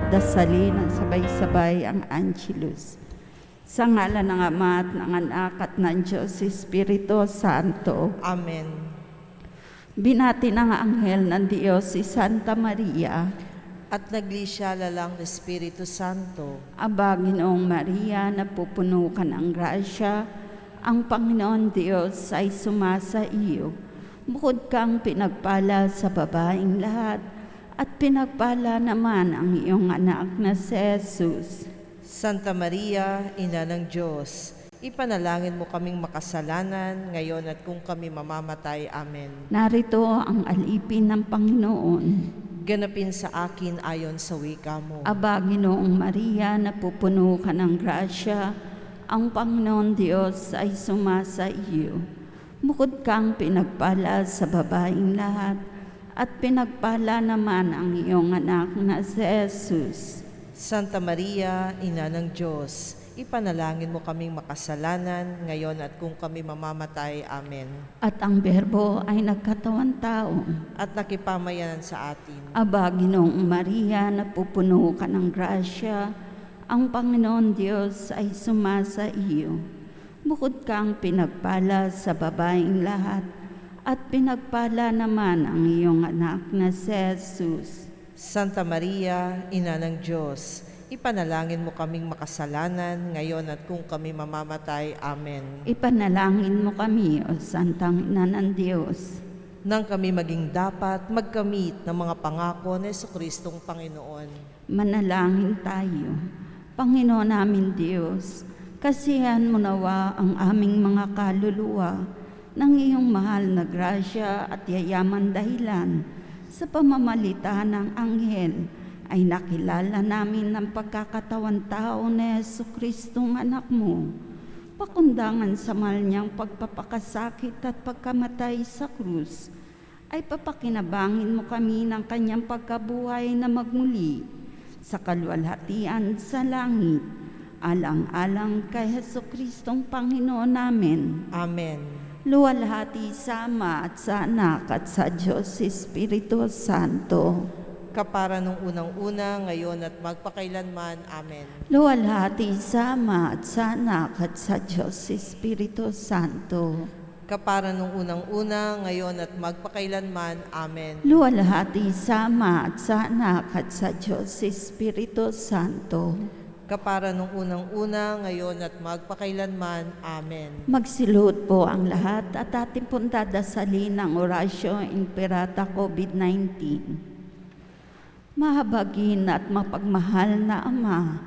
dasalin ng sabay-sabay ang Angelus. Sa ngalan ng Ama at ng Anak at ng Diyos Espiritu Santo. Amen. Binati ng anghel ng Diyos si Santa Maria. At naglisyala lang ng Espiritu Santo. Aba, Ginoong Maria, napupuno ka ng grasya, ang Panginoon Diyos ay sumasa iyo. Bukod kang pinagpala sa babaeng lahat, at pinagpala naman ang iyong anak na si Jesus. Santa Maria, Ina ng Diyos, ipanalangin mo kaming makasalanan, ngayon at kung kami mamamatay. Amen. Narito ang alipin ng Panginoon. Ganapin sa akin ayon sa wika mo. Aba, Ginoong Maria, napupuno ka ng grasya, ang Panginoon Diyos ay sumasa iyo. Bukod kang pinagpala sa babaeng lahat, at pinagpala naman ang iyong anak na si Jesus. Santa Maria, Ina ng Diyos, ipanalangin mo kaming makasalanan, ngayon at kung kami mamamatay. Amen. At ang Berbo ay nagkatawan tao. At nakipamayanan sa atin. Aba, Ginoong Maria, napupuno ka ng grasya, ang Panginoon Diyos ay sumasa iyo. Bukod kang pinagpala sa babaeng lahat, at pinagpala naman ang iyong anak na si Jesus. Santa Maria, Ina ng Diyos, ipanalangin mo kaming makasalanan, ngayon at kung kami mamamatay. Amen. Ipanalangin mo kami, O Santang Ina ng Diyos, nang kami maging dapat magkamit ng mga pangako ni Jesucristong Panginoon. manalangin tayo. Panginoon namin Diyos, kasihan mo nawa ang aming mga kaluluwa ng iyong mahal na grasya at yayaman dahilan sa pamamagitan ng anghel ay nakilala namin ng pagkakatawan tao ni Jesucristong anak mo. Pakundangan sa mahal niyang pagpapakasakit at pagkamatay sa krus, ay papakinabangin mo kami ng kanyang pagkabuhay na magmuli sa kaluwalhatian sa langit, alang-alang kay Jesucristong Panginoon namin. Amen. Luwalhati sa Ama at sa Anak at sa Diyos Espiritu Santo. Kapara nung unang-una, ngayon at magpakailanman. Amen. Luwalhati sa Ama at sa Anak at sa Diyos Espiritu Santo. Kapara nung unang-una, ngayon at magpakailanman. Amen. Luwalhati sa Ama at sa Anak at sa Diyos Espiritu Santo. Kapara nung unang-una, ngayon at magpakailanman. Amen. Magsilot po ang lahat at ating pong dadasalin ang Orasyo Imperata COVID-19. Mahabagin at mapagmahal na Ama,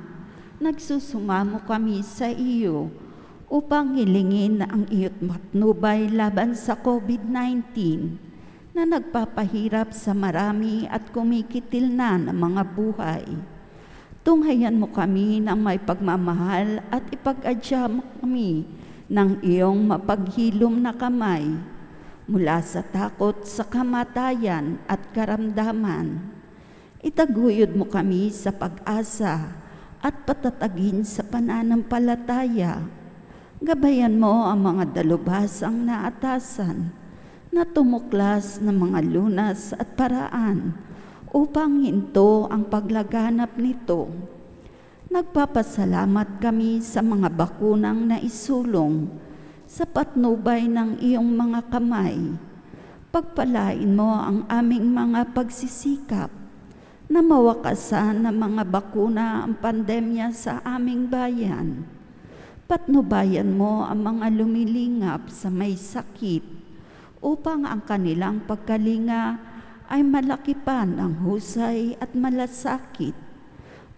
nagsusumamo kami sa iyo upang hilingin ang iyo't matnubay laban sa COVID-19 na nagpapahirap sa marami at kumikitil na ng mga buhay. Tunghayan mo kami ng may pagmamahal at ipag-adya mo kami ng iyong mapaghilom na kamay mula sa takot sa kamatayan at karamdaman. Itaguyod mo kami sa pag-asa at patatagin sa pananampalataya. Gabayan mo ang mga dalubhasang naatasan na tumuklas ng mga lunas at paraan upang hinto ang paglaganap nito. Nagpapasalamat kami sa mga bakunang naisulong sa patnubay ng iyong mga kamay. Pagpalain mo ang aming mga pagsisikap na mawakasan ng mga bakuna ang pandemya sa aming bayan. Patnubayan mo ang mga lumilingap sa may sakit upang ang kanilang pagkalinga ay malaki pa ng husay at malasakit.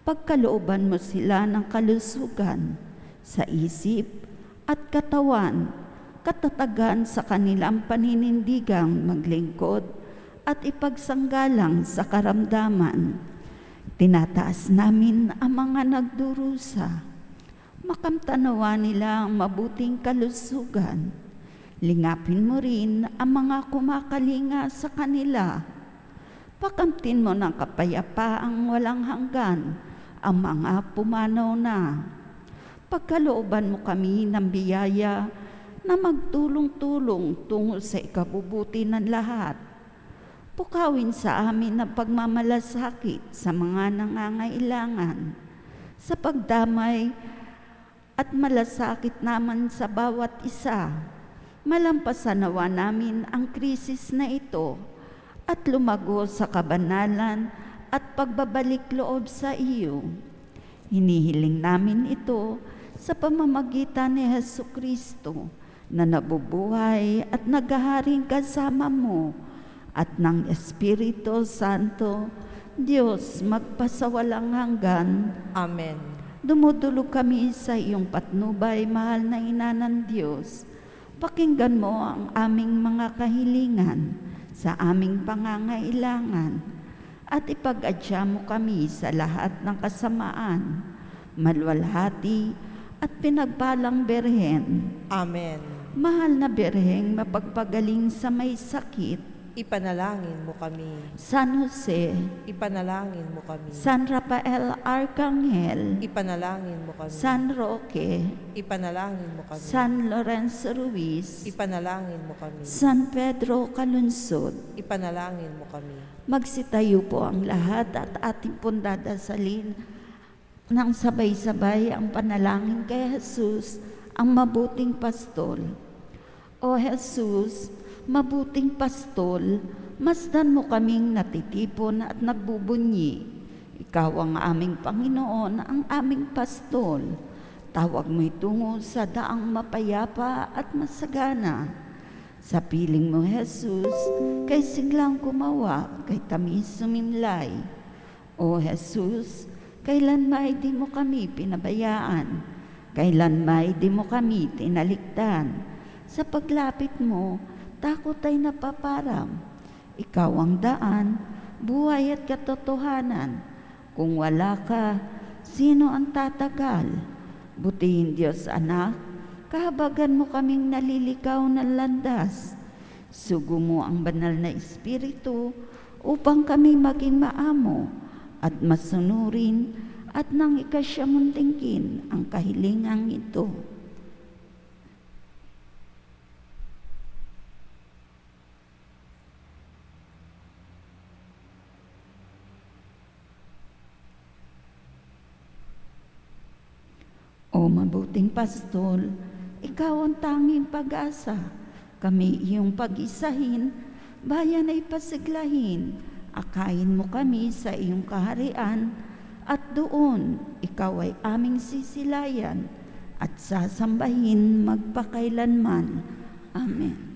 Pagkalooban mo sila ng kalusugan sa isip at katawan, katatagan sa kanilang paninindigang maglingkod at ipagsanggalang sa karamdaman. Tinataas namin ang mga nagdurusa. Makamtanawa nila ang mabuting kalusugan. Lingapin mo rin ang mga kumakalinga sa kanila. Pakamtin mo ng kapayapaang walang hanggan ang mga pumanaw na. Pagkalooban mo kami ng biyaya na magtulong-tulong tungo sa ikabubuti ng lahat. Pukawin sa amin ang pagmamalasakit sa mga nangangailangan, sa pagdamay at malasakit naman sa bawat isa. Malampasan nawa namin ang krisis na ito at lumago sa kabanalan at pagbabalik loob sa iyo. Hinihiling namin ito sa pamamagitan ni Hesukristo na nabubuhay at naghaharing kasama mo at ng Espiritu Santo, Diyos magpasawalang hanggan. Amen. Dumudulog kami sa iyong patnubay, mahal na ina ng Diyos. Pakinggan mo ang aming mga kahilingan sa aming pangangailangan at ipag-adya mo kami sa lahat ng kasamaan, malwalhati at pinagpalang Berhen. Amen. Mahal na Berheng mapagpagaling sa may sakit, Ipanalangin mo kami. San Jose, Ipanalangin mo kami. San Rafael Arcangel, Ipanalangin mo kami. San Roque, Ipanalangin mo kami. San Lorenzo Ruiz, Ipanalangin mo kami. San Pedro Calunsod. Ipanalangin mo kami. Magsitayo po ang lahat at ating pong dadasalin ng sabay-sabay ang panalangin kay Jesus, ang mabuting pastol. O Jesus, mabuting pastol, masdan mo kaming natitipon at nagbubunyi. Ikaw ang aming Panginoon, ang aming pastol. Tawag mo'y tungo sa daang mapayapa at masagana. Sa piling mo, Jesus, kay siglang kumawa, kay tamis sumimlay. O Jesus, kailan may di mo kami pinabayaan, kailan may di mo kami tinalikdan. Sa paglapit mo, takot ay napaparam. Ikaw ang daan, buhay at katotohanan. Kung wala ka, sino ang tatagal? Butihin Diyos anak, kahabagan mo kaming nalilikaw ng landas. Sugo mo ang banal na Espiritu upang kami maging maamo at masunurin at nang ikasyamuntingkin ang kahilingang ito. O mabuting pastol, ikaw ang tanging pag-asa. Kami iyong pag-isahin, bayan ay pasiglahin. Akayin mo kami sa iyong kaharian, at doon ikaw ay aming sisilayan at sasambahin magpakailanman. Amen.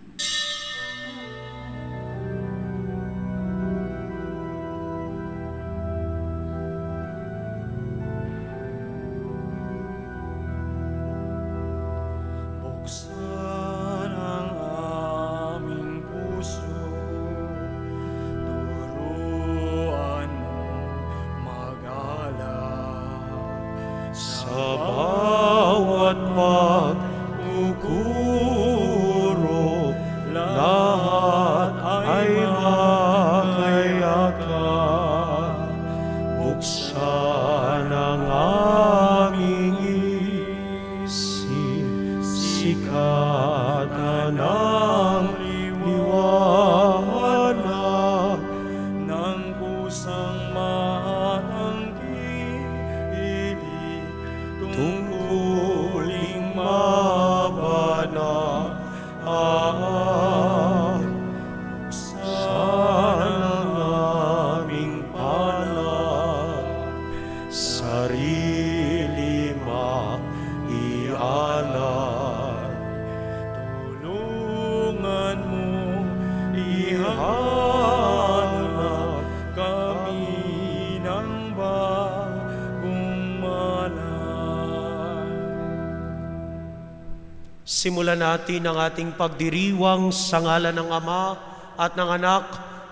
Buksan ang aming puso, turuan mo mag-alap sa bawat pagkukuro, lahat ay makayakap. Buksan ang aming isip, sikatan ng liwanag ng kusang matangkilik, tungkuling mabanal. Buksan ang aming panang, sarili maialay. Tulungan mo ihanap kami ng bagong malay. Simulan natin ang ating pagdiriwang sa ngalan ng Ama at ng Anak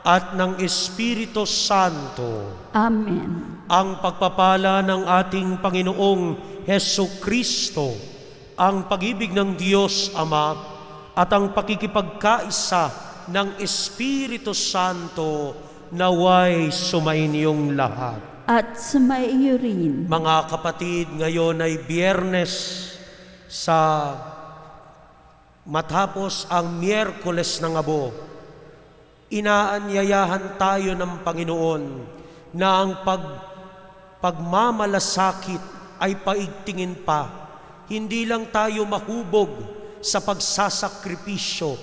at ng Espiritu Santo. Amen. Ang pagpapala ng ating Panginoong Hesukristo, ang pag-ibig ng Diyos Ama at ang pakikipagkaisa ng Espiritu Santo naway sumainyong lahat. At sumaiyo rin. Mga kapatid, ngayon ay Biyernes sa matapos ang Miyerkules ng Abo. Inaanyayahan tayo ng Panginoon na ang pagmamalasakit ay paigtingin pa. Hindi lang tayo mahubog sa pagsasakripisyo,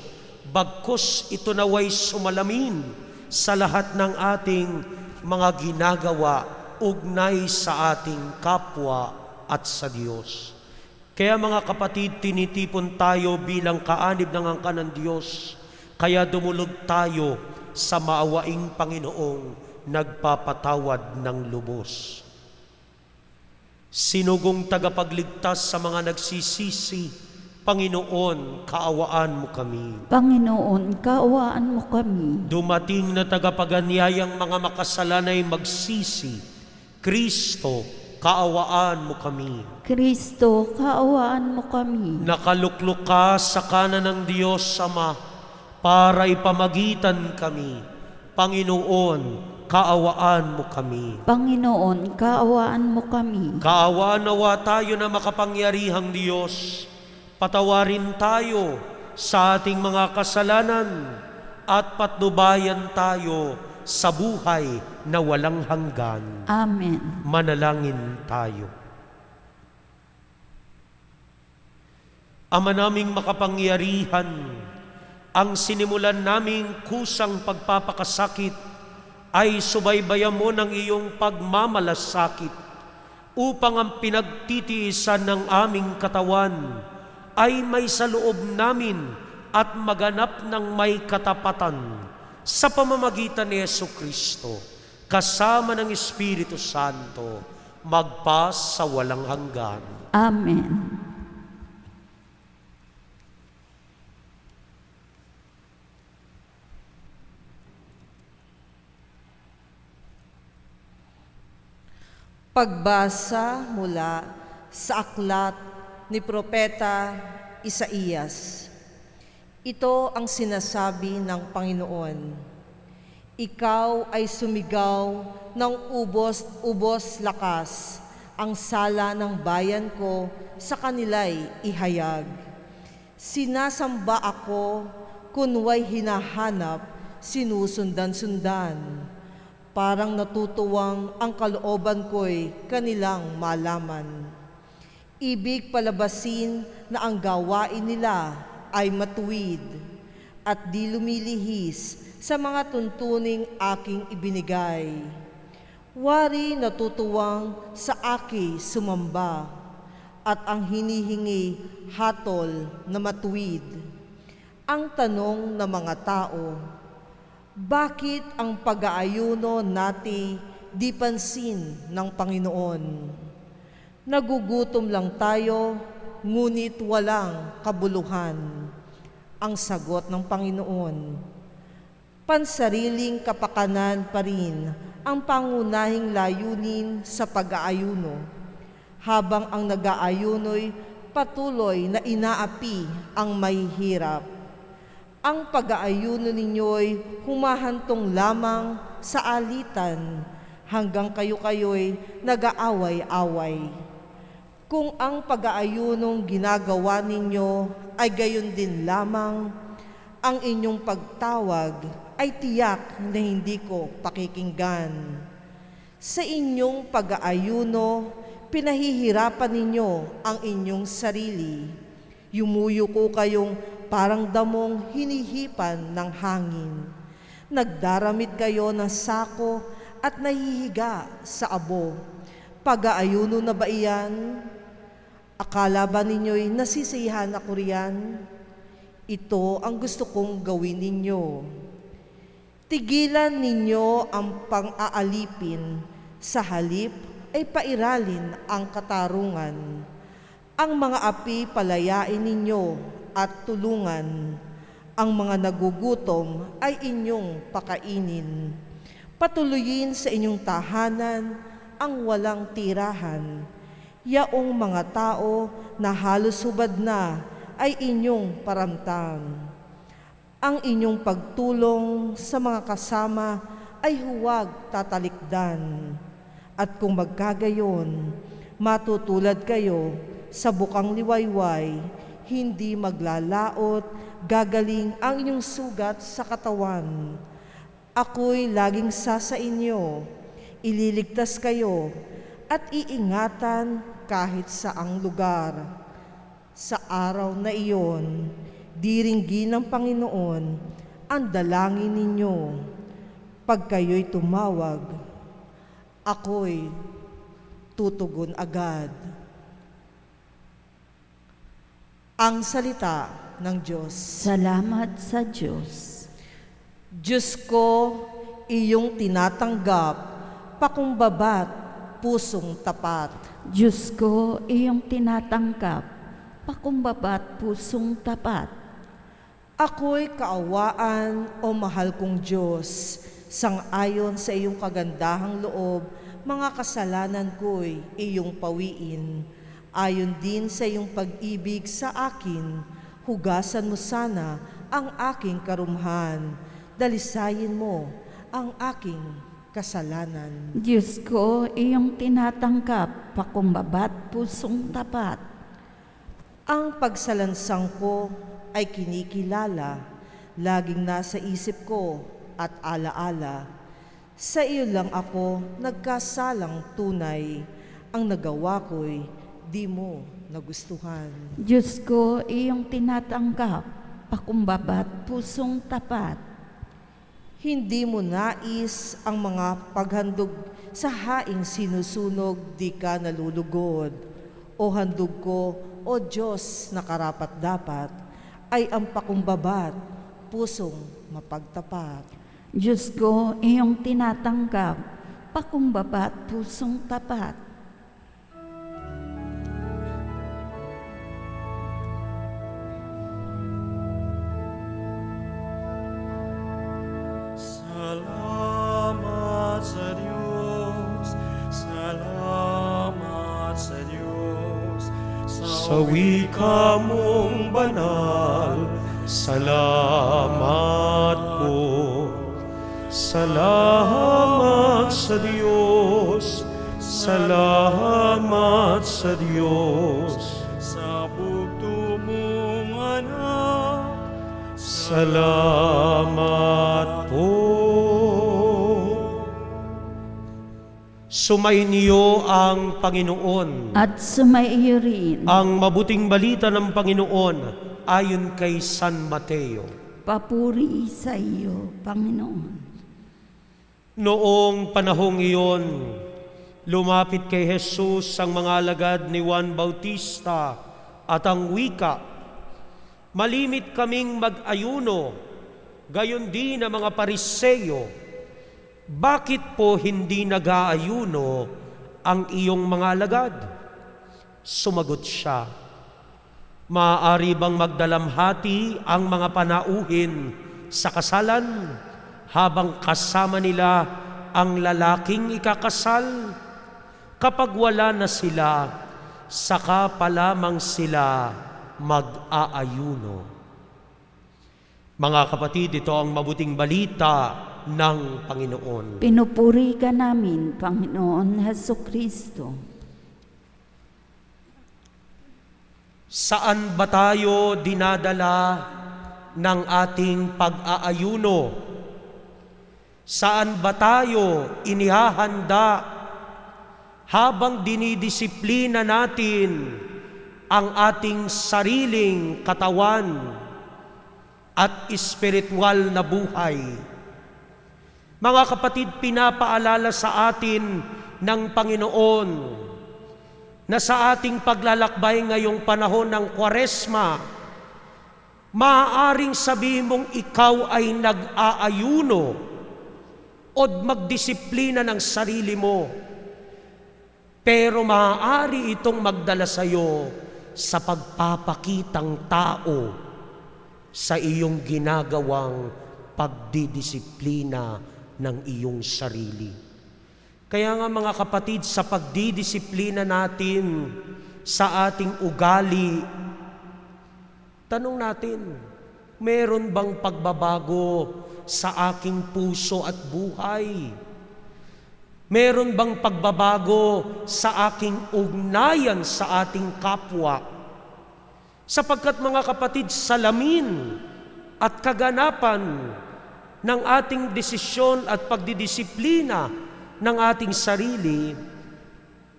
bagkus ito naway sumalamin sa lahat ng ating mga ginagawa ugnay sa ating kapwa at sa Diyos. Kaya mga kapatid, tinitipon tayo bilang kaanib ng angkan ng Diyos. Kaya dumulog tayo sa maawaing Panginoong nagpapatawad ng lubos. Sinugong tagapagligtas sa mga nagsisisi, Panginoon, kaawaan mo kami. Panginoon, kaawaan mo kami. Dumating na tagapaganyayang mga makasalanay magsisi, Kristo, kaawaan mo kami. Kristo, kaawaan mo kami. Nakaluklok ka sa kanan ng Diyos Ama para ipamagitan kami. Panginoon, kaawaan mo kami. Panginoon, kaawaan mo kami. Kaawaan nawa tayo na makapangyarihang Diyos. Patawarin tayo sa ating mga kasalanan at patnubayan tayo sa buhay na walang hanggan. Amen. Manalangin tayo. Ama naming makapangyarihan, ang sinimulan naming kusang pagpapakasakit ay subaybayan mo ng iyong pagmamalasakit upang ang pinagtitiisan ng aming katawan ay may sa loob namin at maganap ng may katapatan sa pamamagitan ni Jesucristo, kasama ng Espiritu Santo, magpas sa walang hanggan. Amen. Pagbasa mula sa aklat ni Propeta Isaías. Ito ang sinasabi ng Panginoon. Ikaw ay sumigaw ng ubos lakas, ang sala ng bayan ko sa kanila'y ihayag. Sinasamba ako, kunway hinahanap, sinusundan-sundan. Parang natutuwang ang kalooban ko'y kanilang malaman. Ibig palabasin na ang gawain nila ay matuwid at di lumilihis sa mga tuntuning aking ibinigay. Wari natutuwang sa aki sumamba at ang hinihingi hatol na matuwid. Ang tanong ng mga tao, bakit ang pag-aayuno nati di pansin ng Panginoon? Nagugutom lang tayo, ngunit walang kabuluhan. Ang sagot ng Panginoon, pansariling kapakanan pa rin ang pangunahing layunin sa pag-aayuno, habang ang nag-aayuno'y patuloy na inaapi ang mahihirap. Ang pag-aayuno ninyo'y humahantong lamang sa alitan hanggang kayo-kayo'y nag-aaway-away. Kung ang pag-aayunong ginagawa ninyo ay gayon din lamang, ang inyong pagtawag ay tiyak na hindi ko pakikinggan. Sa inyong pag-aayuno, pinahihirapan ninyo ang inyong sarili. Yumuyuko kayong parang damong hinihipan ng hangin. Nagdaramit kayo ng sako at nahihiga sa abo. Pag-aayuno na ba iyan? Akala ba ninyo'y nasisiyahan ako riyan? Ito ang gusto kong gawin ninyo. Tigilan ninyo ang pang-aalipin, sa halip ay pairalin ang katarungan. Ang mga api palayain ninyo at tulungan. Ang mga nagugutom ay inyong pakainin. Patuloyin sa inyong tahanan ang walang tirahan. Yaong mga tao na halos hubad na ay inyong paramtam. Ang inyong pagtulong sa mga kasama ay huwag tatalikdan. At kung magkagayon, matutulad kayo sa bukang liwayway, hindi maglalaot, gagaling ang inyong sugat sa katawan. Ako'y laging sa inyo, ililigtas kayo, at iingatan kahit saang lugar. Sa araw na iyon, diringgin ng Panginoon ang dalangin ninyo. Pag kayo'y tumawag, ako'y tutugon agad. Ang salita ng Diyos. Salamat sa Diyos. Diyos ko, iyong tinatanggap, pakumbabat, pusong tapat. Diyos ko, iyong tinatanggap, pakumbabat pusong tapat. Ako'y kaawaan o mahal kong Diyos, sang-ayon sa iyong kagandahang loob, mga kasalanan ko'y iyong pawiin. Ayon din sa iyong pag-ibig sa akin, hugasan mo sana ang aking karumhan. Dalisayin mo ang aking kasalanan. Diyos ko, iyong tinatanggap, pakumbabat pusong tapat. Ang pagsalansang ko ay kinikilala, laging nasa isip ko at alaala. Sa iyo lang ako nagkasalang tunay, ang nagawa ko'y di mo nagustuhan. Diyos ko, iyong tinatanggap, pakumbabat pusong tapat. Hindi mo nais ang mga paghandog sa haing sinusunog, di ka nalulugod. O handog ko, o Diyos na karapat-dapat, ay ang pakumbabat, pusong mapagtapat. Diyos ko, iyong tinatanggap, pakumbabat pusong tapat. Salamat sa Diyos, salamat sa Diyos, sa wika mong banal, salamat po. Salamat sa Diyos, salamat sa Diyos, sa bugto mong anak, salamat po. Sumainyo ang Panginoon. At sumaiyo rin, Ang mabuting balita ng Panginoon ayon kay San Mateo. papuri sa iyo, Panginoon. Noong panahong iyon, lumapit kay Jesus ang mga alagad ni Juan Bautista at ang wika, "Malimit kaming mag-ayuno, gayon din ang mga Pariseyo. Bakit po hindi nag-aayuno ang iyong mga alagad?" Sumagot siya, "Maaari bang magdalamhati ang mga panauhin sa kasalan habang kasama nila ang lalaking ikakasal? Kapag wala na sila, saka pa lamang sila mag-aayuno." Mga kapatid, ito ang mabuting balita ng Panginoon. Pinupuri ka namin, Panginoon Hesukristo. Saan ba tayo dinadala ng ating pag-aayuno? Saan ba tayo inihahanda habang dinidisiplina natin ang ating sariling katawan at espiritual na buhay? Mga kapatid, pinapaalala sa atin ng Panginoon na sa ating paglalakbay ngayong panahon ng Kwaresma, maaaring sabihin mong ikaw ay nag-aayuno o magdisiplina ng sarili mo, pero maaari itong magdala sa iyo sa pagpapakitang tao sa iyong ginagawang pagdidisiplina ng iyong sarili. Kaya nga mga kapatid, sa pagdidisiplina natin sa ating ugali, tanong natin, meron bang pagbabago sa aking puso at buhay? Meron bang pagbabago sa aking ugnayan sa ating kapwa? Sapagkat mga kapatid, salamin at kaganapan ng ating desisyon at pagdidisiplina ng ating sarili,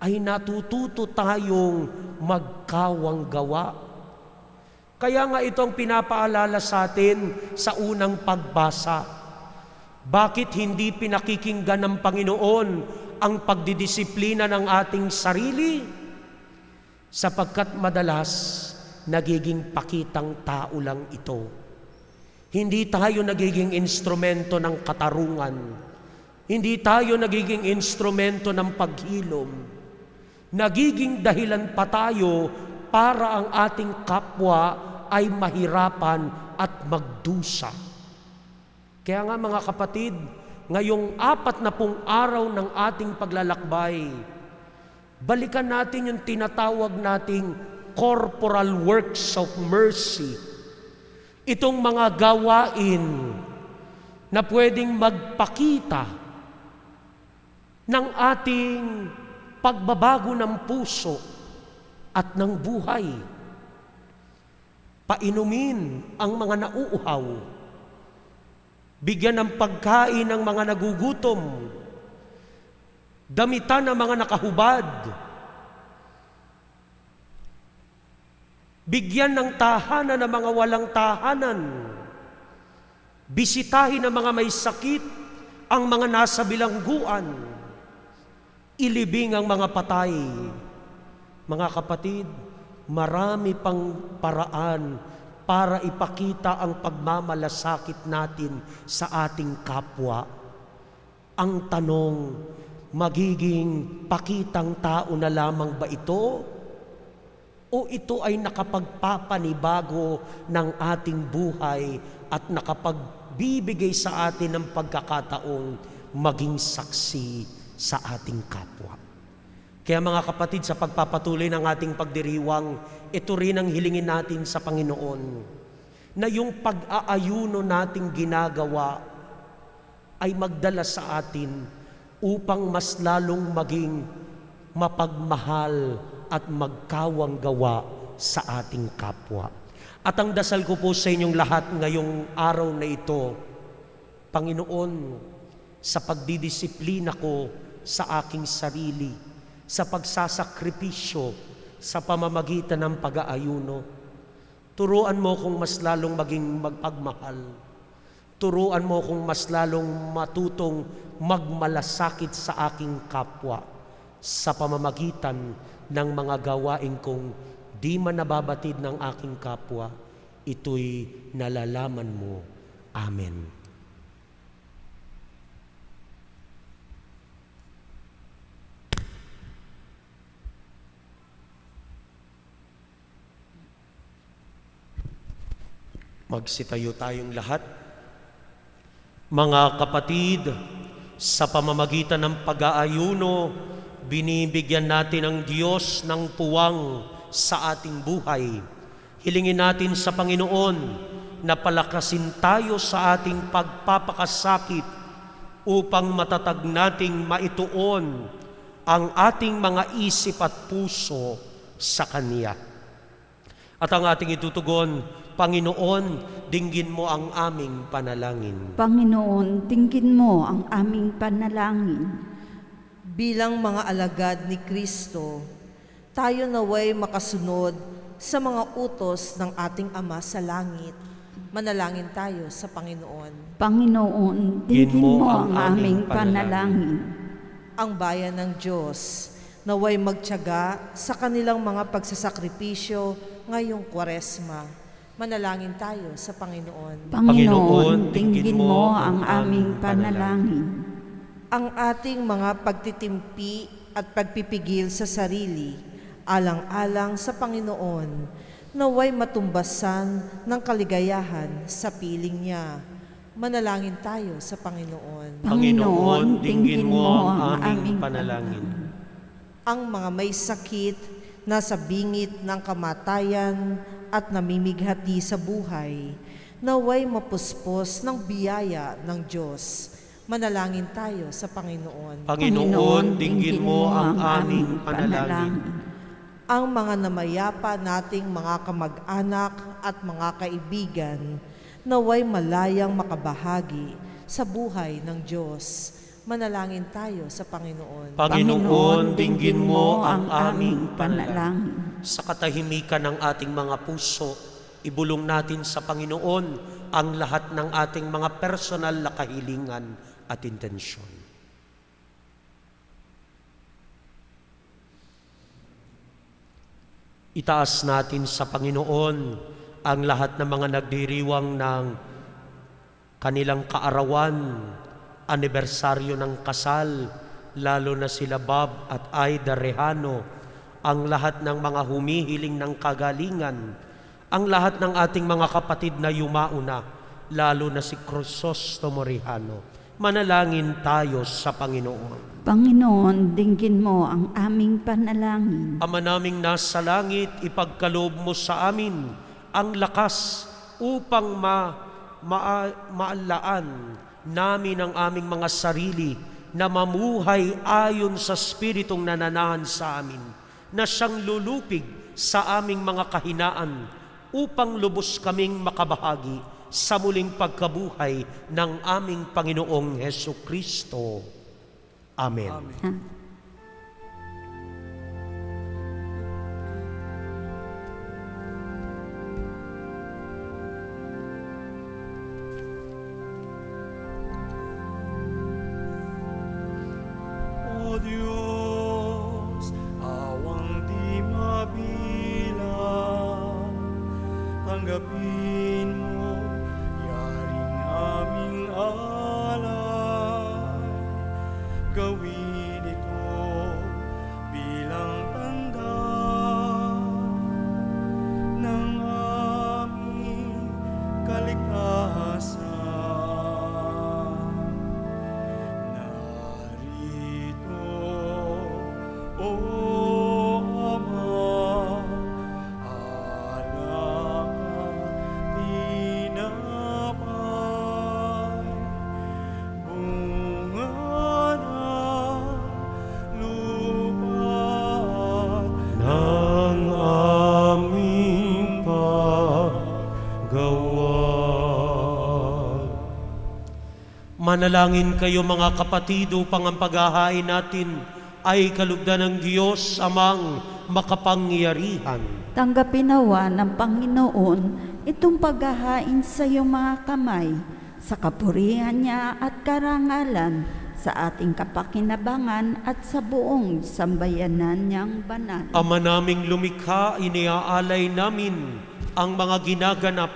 ay natututo tayong magkawang gawa. Kaya nga ito ang pinapaalala sa atin sa unang pagbasa. Bakit hindi pinakikinggan ng Panginoon ang pagdidisiplina ng ating sarili? Sapagkat madalas nagiging pakitang tao lang ito. Hindi tayo nagiging instrumento ng katarungan. Hindi tayo nagiging instrumento ng paghilom. Nagiging dahilan pa tayo para ang ating kapwa ay mahirapan at magdusa. Kaya nga mga kapatid, ngayong 40 araw ng ating paglalakbay, balikan natin yung tinatawag nating corporal works of mercy. Itong mga gawain na pwedeng magpakita ng ating pagbabago ng puso at ng buhay. Painumin ang mga nauuhaw. Bigyan ng pagkain ng mga nagugutom. Damitan ang mga nakahubad. Bigyan ng tahanan ng mga walang tahanan. Bisitahin ang mga may sakit, ang mga nasa bilangguan. Ilibing ang mga patay. Mga kapatid, marami pang paraan para ipakita ang pagmamalasakit natin sa ating kapwa. Ang tanong, magiging pakitang tao na lamang ba ito? O ito ay nakapagpapanibago ng ating buhay at nakapagbibigay sa atin ng pagkakataong maging saksi sa ating kapwa? Kaya mga kapatid, sa pagpapatuloy ng ating pagdiriwang, ito rin ang hilingin natin sa Panginoon, na yung pag-aayuno nating ginagawa ay magdala sa atin upang mas lalong maging mapagmahal at magkawang gawa sa ating kapwa. At ang dasal ko po sa inyong lahat ngayong araw na ito, Panginoon, sa pagdidisiplina ko sa aking sarili, sa pagsasakripisyo, sa pamamagitan ng pag-aayuno, turuan mo kong mas lalong maging magpagmahal. Turuan mo kong mas lalong matutong magmalasakit sa aking kapwa sa pamamagitan ng mga gawain kong di man nababatid ng aking kapwa, ito'y nalalaman mo. Amen. Magsitayo tayong lahat. Mga kapatid, sa pamamagitan ng pag-aayuno, binibigyan natin ang Diyos ng puwang sa ating buhay. Hilingin natin sa Panginoon na palakasin tayo sa ating pagpapakasakit upang matatag nating maituon ang ating mga isip at puso sa Kanya. At ang ating itutugon, Panginoon, dinggin mo ang aming panalangin. Panginoon, dinggin mo ang aming panalangin. Bilang mga alagad ni Kristo, tayo naway makasunod sa mga utos ng ating Ama sa langit. Manalangin tayo sa Panginoon. Panginoon, dinggin mo ang aming panalangin. Ang bayan ng Diyos, naway magtiyaga sa kanilang mga pagsasakripisyo ngayong Kwaresma. Manalangin tayo sa Panginoon. Panginoon, dinggin mo ang aming panalangin. Ang ating mga pagtitimpi at pagpipigil sa sarili, alang-alang sa Panginoon, naway matumbasan ng kaligayahan sa piling niya. Manalangin tayo sa Panginoon. Panginoon, dinggin mo ang aming panalangin. Ang mga may sakit na sa bingit ng kamatayan at namimighati sa buhay, naway mapuspos ng biyaya ng Diyos. Manalangin tayo sa Panginoon. Panginoon, dinggin mo ang aming panalangin. Ang mga namayapa nating mga kamag-anak at mga kaibigan, naway malayang makabahagi sa buhay ng Diyos. Manalangin tayo sa Panginoon. Panginoon, dinggin mo ang aming panalangin. Sa katahimikan ng ating mga puso, ibulong natin sa Panginoon ang lahat ng ating mga personal na kahilingan at intensyon. Itaas natin sa Panginoon ang lahat ng mga nagdiriwang ng kanilang kaarawan, anibersaryo ng kasal, lalo na sila Bob at Aida Rehano, ang lahat ng mga humihiling ng kagalingan, ang lahat ng ating mga kapatid na yumauna, lalo na si Crisostomo Rehano. Manalangin tayo sa Panginoon. Panginoon, dinggin mo ang aming panalangin. Ama naming nasa langit, ipagkaloob mo sa amin ang lakas upang maalaan namin ang aming mga sarili na mamuhay ayon sa Spiritong nananahan sa amin, na siyang lulupig sa aming mga kahinaan upang lubos kaming makabahagi sa muling pagkabuhay ng aming Panginoong Hesukristo. Amen. Ha? O Diyos, awang di mabilang, tanggapin mo yaring aming alay. Gawin ito bilang tanda ng aming kaligtasan. Narito, O Ama, alak at tinapay, bunga ng lupa ng aming paggawa. Manalangin kayo mga kapatid upang ang paghahain natin ay kalugdan ng Diyos amang makapangyarihan. Tanggapin nawa ng Panginoon itong paghahain sa iyong mga kamay, sa kapurihan niya at karangalan, sa ating kapakinabangan at sa buong sambayanan niyang banal. Ama naming lumikha, iniaalay namin ang mga ginaganap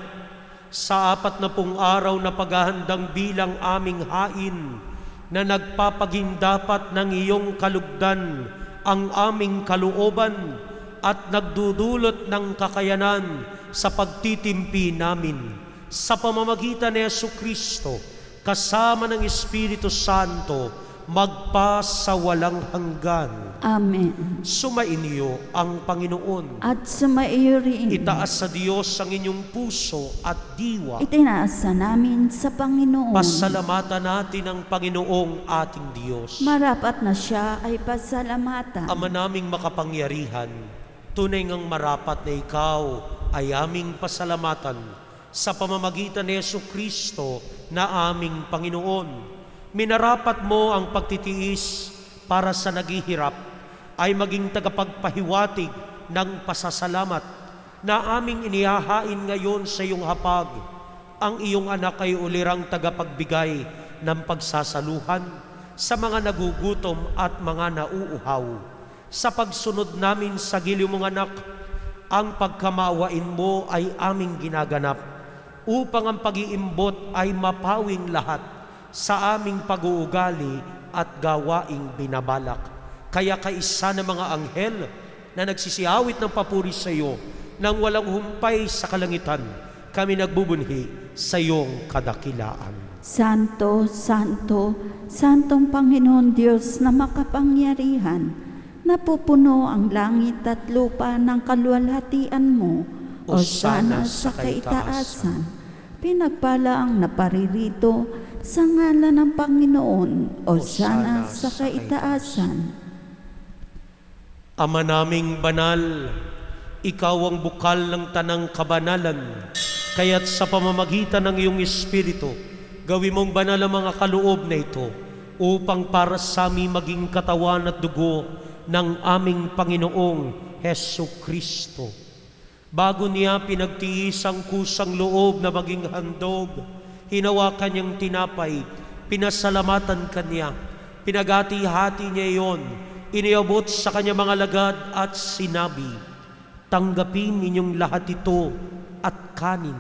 sa 40 araw na paghahandang bilang aming hain na nagpapagindapat ng iyong kalugdan ang aming kalooban at nagdudulot ng kakayanan sa pagtitimpi namin. Sa pamamagitan ni Jesucristo, kasama ng Espiritu Santo, magpasawalang hanggan. Amen. Sumainyo ang Panginoon. At sumaiyo rin. Itaas sa Diyos ang inyong puso at diwa. Itinaasa namin sa Panginoon. Pasalamatan natin ang Panginoong ating Diyos. Marapat na siya ay pasalamatan. Ama naming makapangyarihan, tunay ngang marapat na ikaw ay aming pasalamatan sa pamamagitan ni Jesucristo na aming Panginoon. Minarapat mo ang pagtitiis para sa naghihirap ay maging tagapagpahiwatig ng pasasalamat na aming inihahain ngayon sa iyong hapag. Ang iyong anak ay ulirang tagapagbigay ng pagsasaluhan sa mga nagugutom at mga nauuhaw. Sa pagsunod namin sa giliw mong anak, ang pagkamaawain mo ay aming ginaganap upang ang pag-iimbot ay mapawing lahat sa aming pag-uugali at gawaing binabalak. Kaya kaisa ng mga anghel na nagsisiyawit ng papuri sa iyo nang walang humpay sa kalangitan, kami nagbubunhi sa iyong kadakilaan. Santo, Santo, Santong Panginoon Diyos na makapangyarihan, napupuno ang langit at lupa ng kaluwalhatian mo. Hosana sa kaitaasan. Pinagpala ang naparirito sa ngalan ng Panginoon. Hosana sa kaitaasan. Ama naming banal, ikaw ang bukal ng tanang kabanalan, kaya't sa pamamagitan ng iyong Espiritu, Gawin mong banal ang mga kaloob na ito upang para sa amin maging katawan at dugo ng aming Panginoong Hesu Kristo. Bago niya pinagtiis ang kusang loob na maging handog, hinawakan niyang tinapay, pinasalamatan kanya, pinagati-hati niya iyon, iniabot sa kanya mga lagad at sinabi, "Tanggapin ninyong lahat ito at kanin.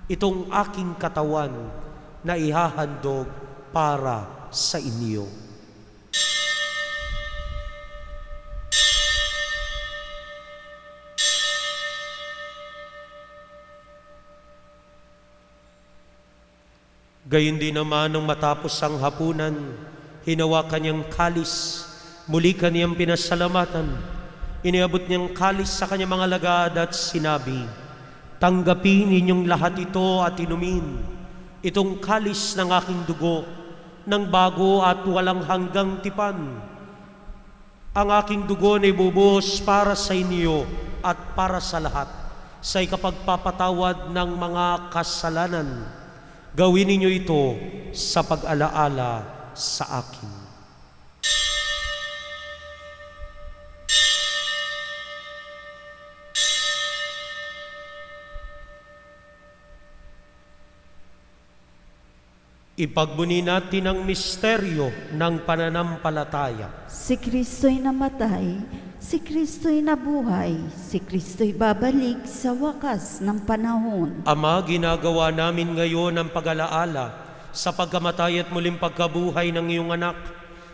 Itong aking katawan na ihahandog para sa inyo." Gayon din naman nung matapos ang hapunan, hinawakan niyang kalis, muli kaniyang pinasalamatan, iniabot niyang kalis sa kanyang mga lagad at sinabi, "Tanggapin ninyong lahat ito at inumin. Itong kalis ng aking dugo, ng bago at walang hanggang tipan. Ang aking dugo na ibubuhos para sa inyo at para sa lahat, sa ikapagpapatawad ng mga kasalanan. Gawin ninyo ito sa pag-alaala sa akin." Ipagbuni natin ang misteryo ng pananampalataya. Si Kristo'y namatay, si Kristo'y nabuhay, si Kristo'y babalik sa wakas ng panahon. Ama, ginagawa namin ngayon ang pag-alaala sa pagkamatay at muling pagkabuhay ng iyong anak.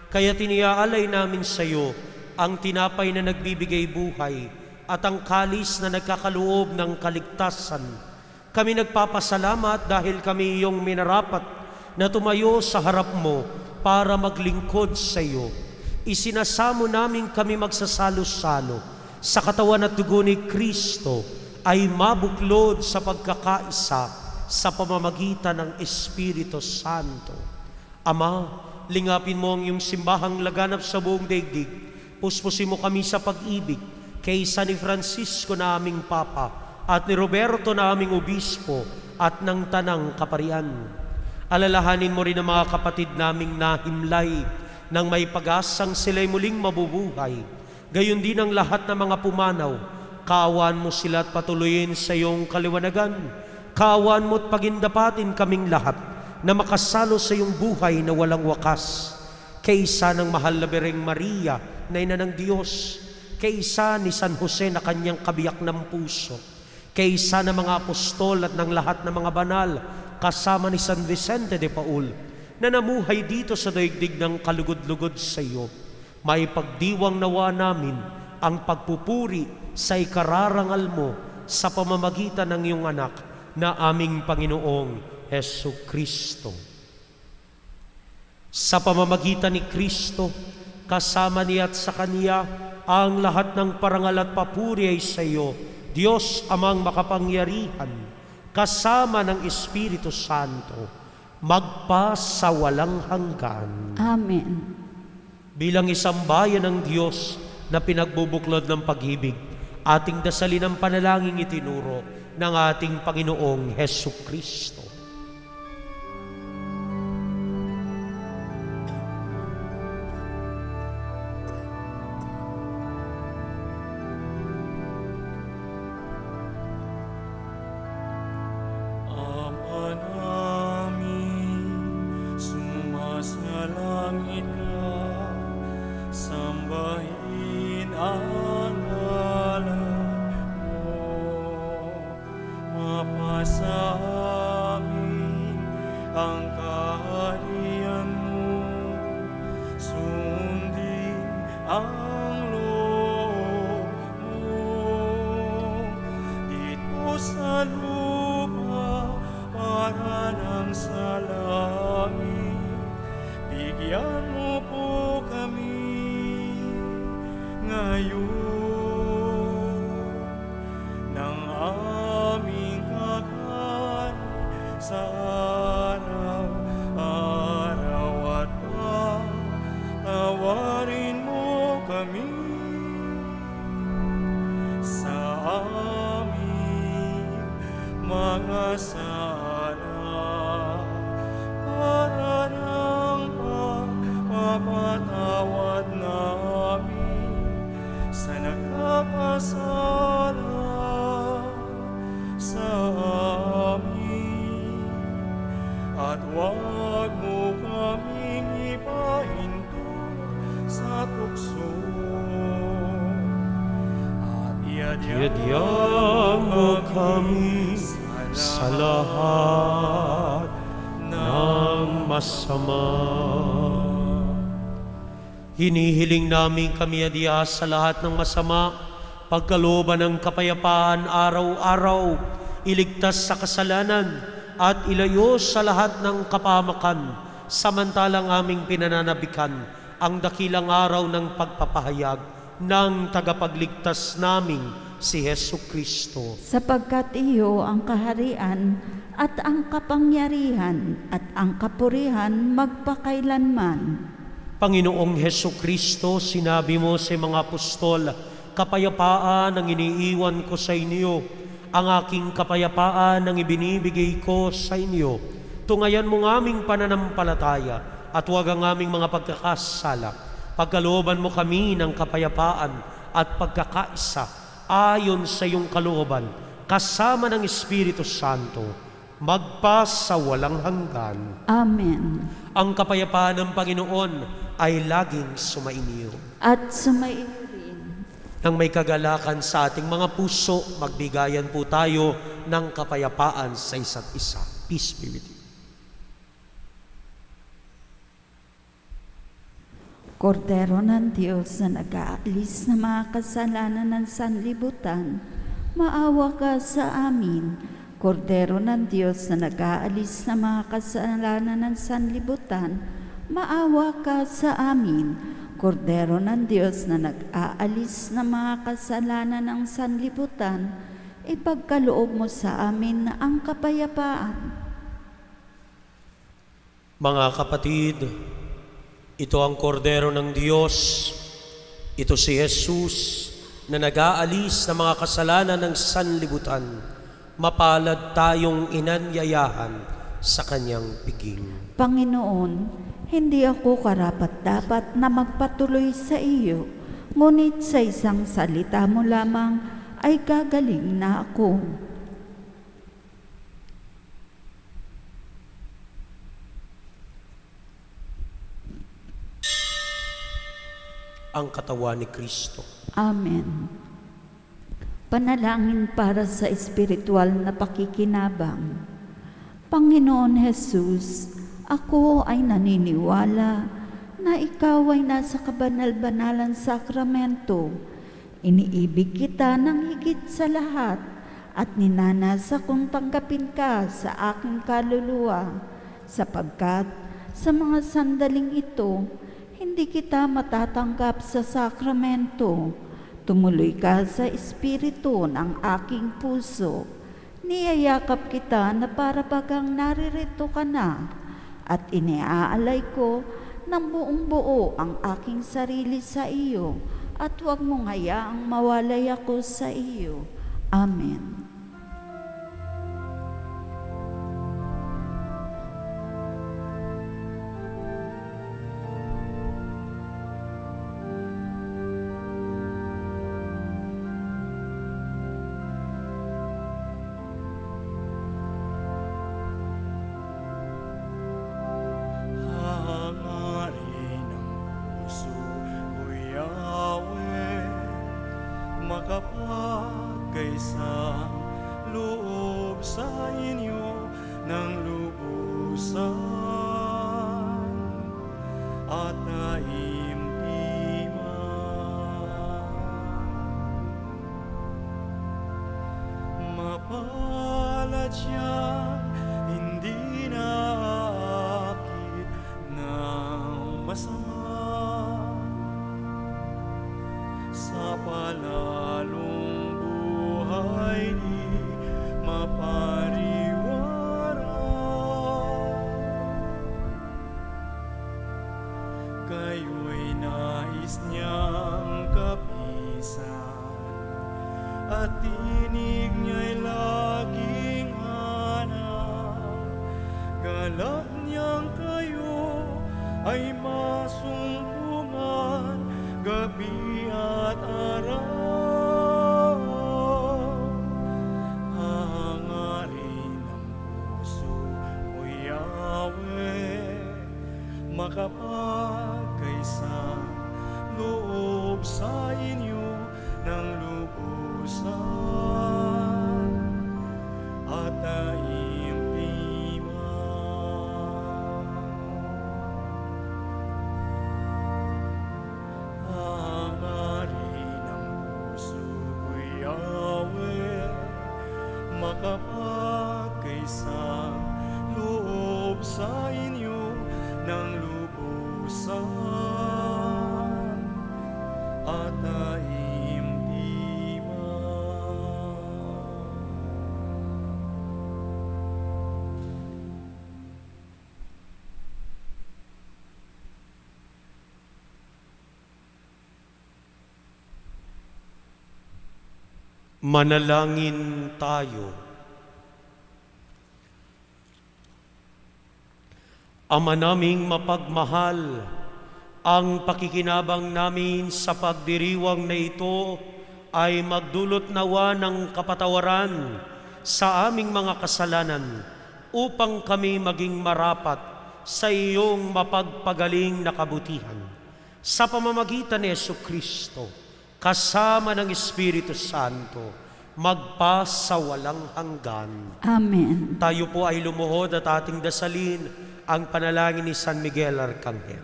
Kaya tiniaalay namin sa iyo ang tinapay na nagbibigay buhay at ang kalis na nagkakaloob ng kaligtasan. Kami nagpapasalamat dahil kami iyong minarapat na tumayo sa harap mo para maglingkod sa iyo. Isinasamo namin kami magsasalo-salo sa katawan at dugo ni Kristo ay mabuklod sa pagkakaisa sa pamamagitan ng Espiritu Santo. Ama, lingapin mo ang iyong simbahang laganap sa buong daigdig. Puspusin mo kami sa pag-ibig kay San Francisco na aming Papa at ni Roberto na aming Obispo at ng Tanang Kaparian. Alalahanin mo rin ang mga kapatid naming nahimlay nang may pag-asang sila'y muling mabubuhay. Gayon din ang lahat ng mga pumanaw. Kaawaan mo sila at patuloyin sa iyong kaliwanagan. Kaawaan mo at pagindapatin kaming lahat na makasalo sa iyong buhay na walang wakas. Kaysa ng mahal na Birheng Maria na ina ng Diyos, kaysa ni San Jose na kanyang kabiyak ng puso, kaysa ng mga apostol at ng lahat ng mga banal, kasama ni San Vicente de Paul, na namuhay dito sa daigdig ng kalugod-lugod sa iyo, may pagdiwang nawa namin ang pagpupuri sa ikararangal mo sa pamamagitan ng iyong anak na aming Panginoong Hesu Kristo. Sa pamamagitan ni Kristo, kasama niya at sa Kaniya, ang lahat ng parangal at papuri ay sa iyo, Diyos Amang makapangyarihan, kasama ng Espiritu Santo, magpa sa walang hanggan. Amen. Bilang isang bayan ng Diyos na pinagbubuklod ng pag-ibig, ating dasalin ang panalangin itinuro ng ating Panginoong Hesu Kristo. Sambahin ang ngalan mo, mapasa amin ang kaharian mo, sundin ang loob mo, dito sa lupa para ng sa langit. Bigyan mo po kami ngayon ng aming kakanin sa araw-araw at patawarin mo kami sa aming mga sala Huwag mo kaming ipahintulot sa tukso at Iadya mo kami sa lahat ng masama. Hinihiling namin kami adya sa lahat ng masama, pagkalooban ng kapayapaan araw-araw, iligtas sa kasalanan, at ilayo sa lahat ng kapamakan, samantalang aming pinananabikan ang dakilang araw ng pagpapahayag ng tagapagligtas naming si Hesu Kristo. Sapagkat iyo ang kaharian at ang kapangyarihan at ang kapurihan magpakailanman. Panginoong Hesu Kristo, sinabi mo sa mga apostol, kapayapaan ang iniiwan ko sa inyo, ang aking kapayapaan ang ibinibigay ko sa inyo. Tungayan mo ng aming pananampalataya at huwag ang aming mga pagkakasala. Pagkalooban mo kami ng kapayapaan at pagkakaisa ayon sa iyong kalooban, kasama ng Espiritu Santo, magpa sa walang hanggan. Amen. Ang kapayapaan ng Panginoon ay laging sumainyo. At sumaiyo rin. Nang may kagalakan sa ating mga puso, magbigayan po tayo ng kapayapaan sa isa't isa. Peace be with you. Kordero ng Diyos na nag-aalis ng mga kasalanan ng sanlibutan, maawa ka sa amin. Kordero ng Diyos na nag-aalis ng mga kasalanan ng sanlibutan, maawa ka sa amin. Kordero ng Diyos na nag-aalis ng mga kasalanan ng sanlibutan, ipagkaloob mo sa amin ang kapayapaan. Mga kapatid, ito ang kordero ng Diyos. Ito si Jesus na nag-aalis ng mga kasalanan ng sanlibutan. Mapalad tayong inanyayahan sa kanyang piging. Panginoon, hindi ako karapat-dapat na magpatuloy sa iyo, ngunit sa isang salita mo lamang ay gagaling na ako. Ang katawan ni Kristo. Amen. Panalangin para sa espiritual na pakikinabang. Panginoon Jesus, ako ay naniniwala na ikaw ay nasa kabanal-banalan sakramento. Iniibig kita ng higit sa lahat at ninanasa kong tanggapin ka sa aking kaluluwa, sapagkat sa mga sandaling ito, hindi kita matatanggap sa sakramento. Tumuloy ka sa espiritu ng aking puso. Niyayakap kita na para bagang naririto ka na, at iniaalay ko ng buong buo ang aking sarili sa iyo, at huwag mong hayaang mawalay ako sa iyo. Amen. Hangarin ang puso ko, Yahweh, makapagkaisang loob sa inyo ng lubusan at taimtiman. Mapalad siyang hindi naakit ng masama, sa palalong buhay di mapariwara. Kayo'y nais niyang kapisan at tinig niya'y laging hanap. Galak niyang kayo ay masumpungan gabi at araw. Hangarin ang puso ko, Yahweh, makapagkaisa loob sa inyo ng lubusan at taimtiman. Ang ari ng puso ko'y Yahweh, makapagkaisa loob sa inyo ng lubusan at taimtiman. Manalangin tayo. Ama naming mapagmahal, ang pakikinabang namin sa pagdiriwang na ito ay magdulot nawa ng kapatawaran sa aming mga kasalanan upang kami maging marapat sa iyong mapagpagaling na kabutihan. Sa pamamagitan ni Jesucristo, kasama ng Espiritu Santo, magpasawalang hanggan. Amen. Tayo po ay lumuhod at ating dasalin ang panalangin ni San Miguel Arcangel.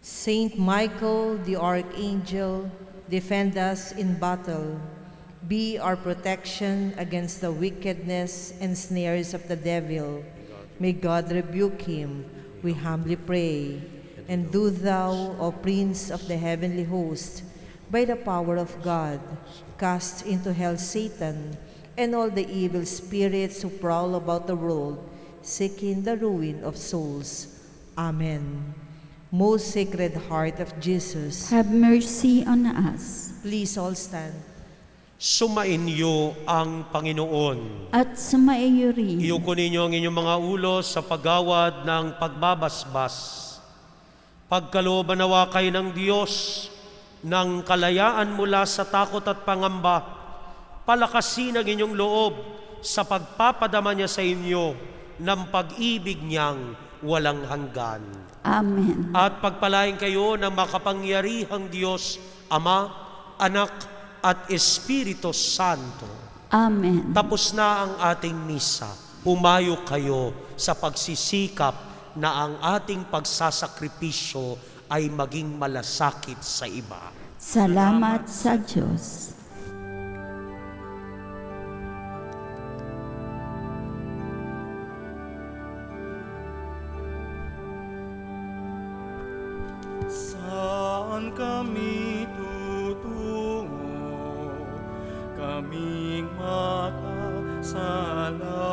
Saint Michael, the Archangel, defend us in battle. Be our protection against the wickedness and snares of the devil. May God rebuke him, we humbly pray. And do thou, O Prince of the heavenly host, by the power of God, cast into hell Satan and all the evil spirits who prowl about the world, seeking the ruin of souls. Amen. Most Sacred Heart of Jesus, Have mercy on us. please all stand. Sumainyo ang Panginoon. At sumaiyo rin. Iyuko ninyo ang inyong mga ulo sa paggawad ng pagbabasbas. Pagkalooban nawa kayo ng Diyos ng kalayaan mula sa takot at pangamba. Palakasin ang inyong loob sa pagpapadama niya sa inyo ng pag-ibig niyang walang hanggan. Amen. At pagpalain kayo ng makapangyarihang Diyos, Ama, Anak, at Espiritu Santo. Amen. Tapos na ang ating misa. Humayo kayo sa pagsisikap na ang ating pagsasakripisyo ay maging malasakit sa iba. Salamat sa Diyos. Saan kami tutungo? Kaming makasalanan.